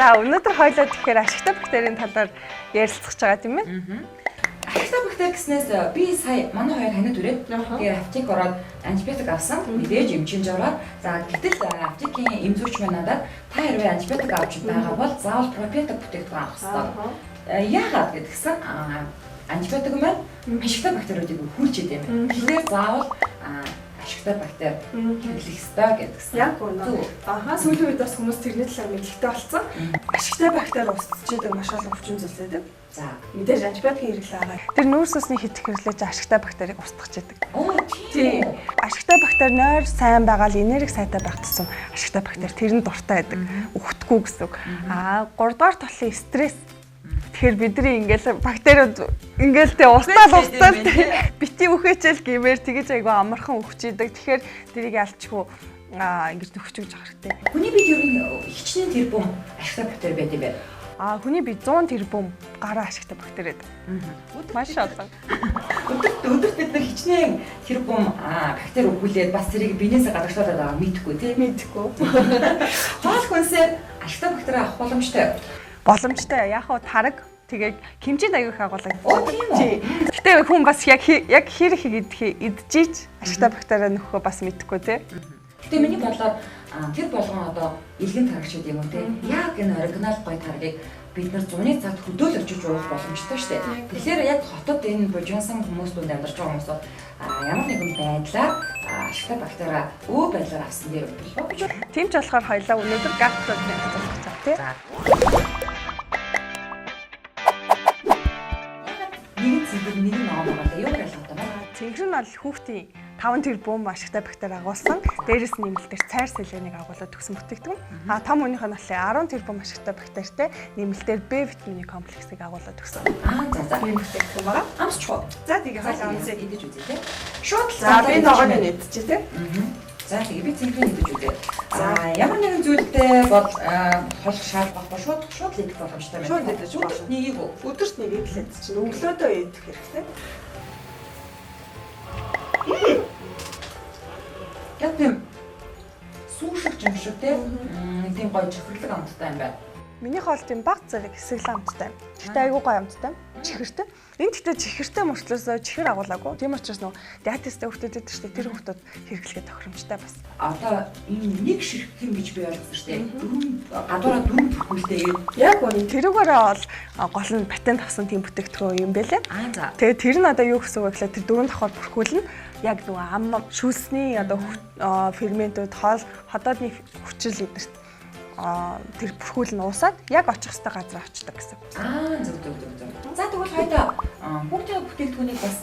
За өнөөдөр хоёлоо тэгэхээр ашигтай бактерийн талаар ярилцах байгаа тийм ээ. Ашигтай бактери гэснээс би сая манай хоёр ханад үрээд тэгээд аптек ороод антибиотик авсан. Мэдээж эмчилж ороод за гэтэл аптекийн эмзүүрч маань надад та хэрвээ антибиотик авч байгаа бол заавал пробиотик бүтээгдэхүүн авах хэрэгтэй. Яагаад гэдгсэн антибиотик маань ашигтай бактериудыг хүлж идэв юм. Тэгэхээр заавал ашигтай бактери хэрэглэх ёстой гэдгсэн. Яг үнэ. Сүүлийн үед бас хүмүүс тэрний талаар мэдлэгтэй болсон. Ашигтай бактери устж идэг маш олон өвчин зүйлс байдаг. За мэдээж антибиотикийн хэрэглээ байгаа. Тэр нүүрс усны хит хэрэглэж ашигтай бактерийг устгах гэдэг. Тийм. Ашигтай бактери нойр сайн байгаа л энерги сайтай байх тусам ашигтай бактери тэр нь дуртай байдаг. Үхтгүү гэсэн үг. 3 дугаар талын стресс. Тэгэхээр бидний ингээл бактериуд ингээл тэ устаал бити үхээчэл гэмээр тэгэж айгу амархан үхчихийдэг. Тэгэхээр тэрийг ялчгүй ингэж нөхчөж авах хэрэгтэй. Хүний бид ер нь хичнээн тэр бум ашигтай бактери байд юм байна. Хүний бие 100 тэрбум гараа ашигтай бактери байдаг. Маш олон. Өдөрт бид нар хичнээн тэрбум бактери өгүүлээд бас тэрийг биенээсээ гадагшлуулаад байгаа мэдхгүй тийм мэдхгүй. Хоол хүнсээр ашигтай бактери авах боломжтой. Боломжтой. Яг хуу тараг тэгээд хэмжээнд аягүй их агуулдаг. Тийм үү. Гэтэ хүн бас яг хэр их идчихийж ашигтай бактери нөхөө бас мэдхгүй тий. Гэтэ миний бодлоор тэр болгон одоо илгэн тарагчуд юм уу те. Яг энэ оригинал гой таргийг бид нар зуны цагт хөдөөлөж уух боломжтой шүү дээ. Тэгэхээр яг хотод энэ бужинсан хүмүүс дунд амьдарч байгаа хүмүүс ямар нэгэн байдлаар ашигтай бактери өө байдлаар авсан дээр болов. Тийм ч болохоор хоёлаа өнөөдөр гастролын асуулт цаа тий. Нэг зүйл нэг ном байгаа. Юу гэж бодож байна? Цэнгэр нь бол хүүхдийн 5 тэрбум ашигтай бактери агуулсан. Дээрээс нь нэмэлтээр цайр сэлэнийг агуулад төгсөн бүтээгдэхүүн. Том хүнийх нь болохоор 10 тэрбум ашигтай бактеритэй нэмэлтээр Б витамины комплексыг агуулад төгсөн. За. Тийм бүтээгдэхүүн байгаа. Амсч хоо. За тэгээ хоол амсыг идэж үзье те. Шууд за би ногоон идчихэ те. За тэгээ би цэнхрийн идэж үзье. Ямар нэгэн зүйлтэй бол холх шаардлагагүй шууд л идэх боломжтой байна. Шууд идэж болно. Нэгийг өдөрт нэг идэл чинь өглөөдөө идэх хэрэгтэй. Яг тийм сүүшиг юм шиг тийм гоё чихэрлэг амттай юм байна. Миний хоол тийм баг зэрэг хэсэглэн амттай. Гэхдээ айгүй гоё амттай. Чихэртэй. Энэ гэхдээ чихэртэй мөрчлөөсөө чихэр агуулаагүй. Тийм учраас нөгөө диатестэй хүүхдүүд байдаг шүү дээ. Тэр хүүхдүүд хэрэглэхэд тохиромжтой бас. Одоо энэ нэг ширхэг юм гэж би ойлгосон шүү дээ. Гадуураа дөрөв бүрхүүлтэй. Яг үнэ. Тэрүүгээрээ бол гол нь патент авсан тийм бүтээгдэхүүн юм байлээ. За. Тэгээ тэр нь одоо юу гэсэн үг вэ гэхлээр тэр дөрөв давхар бүрхүүлнэ. Яг нөгөө ам шүүсний одоо ферментүүд ходоодны хүчил эдэрт тэр бүрхүүл нь уусаад яг очих хэвээр газар очдог гэсэн. Зөв. За тэгвэл хойдоо хүүхдийн бүтээгдэхүүнийг бас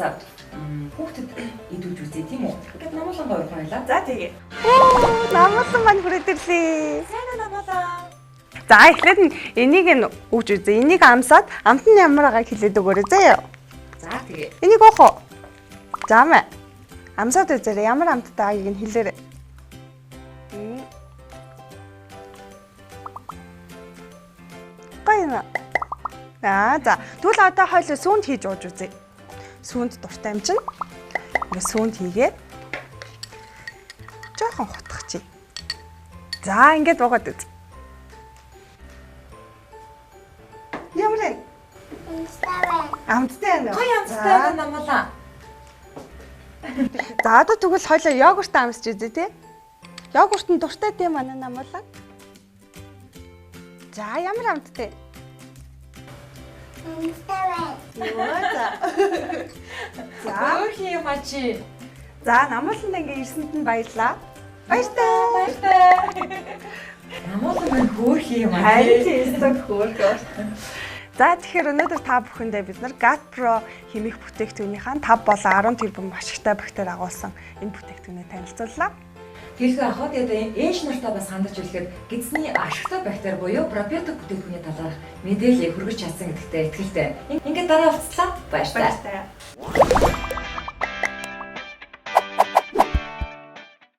хүүхдэд идүүлж үзье тийм үү? Ингээд намуулан гоё хойлоо. За тэгээ. Намуулан маань хүрээд ирлээ. Сайн намуулан. За эхлээд нь энийг нь өгж үзье. Энийг амсаад амт нь ямар байгааг хэлээд өгөөрэй заяа. За тэгээ. Энийг өөх үү? За мэ. Амсаад үзээрэй. Ямар амттай байгааг нь хэлээрэй. Гайна. За. Тэгвэл одоо хойлоо сүүнд хийж ууж үзье. Сүүнд дуртай юм чинь. Ингээ сүүнд хийгээ. Жохон хутгачих. За, ингээд уугаад үз. Ямар вэ? Амттай байна уу? Гоё амттай байна намуулаа. За, одоо тэгвэл хойлоо йогурт амсч үзье тий. Йогурт нь дуртай тийм манай намуулаа. За, ямар амттай? За. Өөрхийн юм ачи. За, намууланд ингээ ирсэнд нь баярлаа. Баяртай. Намуулан маань хөөрхийн юм ачи. Харин тийм хөөрхөө. За, тэгэхээр өнөөдөр та бүхэндээ бид нар GatPro химик бүтээгдэхүүнийхаа 5 болон 10 тэрбум ашигтай бактери агуулсан энэ бүтээгдэхүүнийг танилцууллаа. Тэрхүү ахад ээж нартаа бас хандаж үлгээд гидсний ашигтай бактери буюу пробиотик бүтээгдэхүүний талаарх мэдээлэл хүргэж чадсан гэдэгтээ итгэлтэй. Ингээд дараа уулзлаа. Баярлалаа.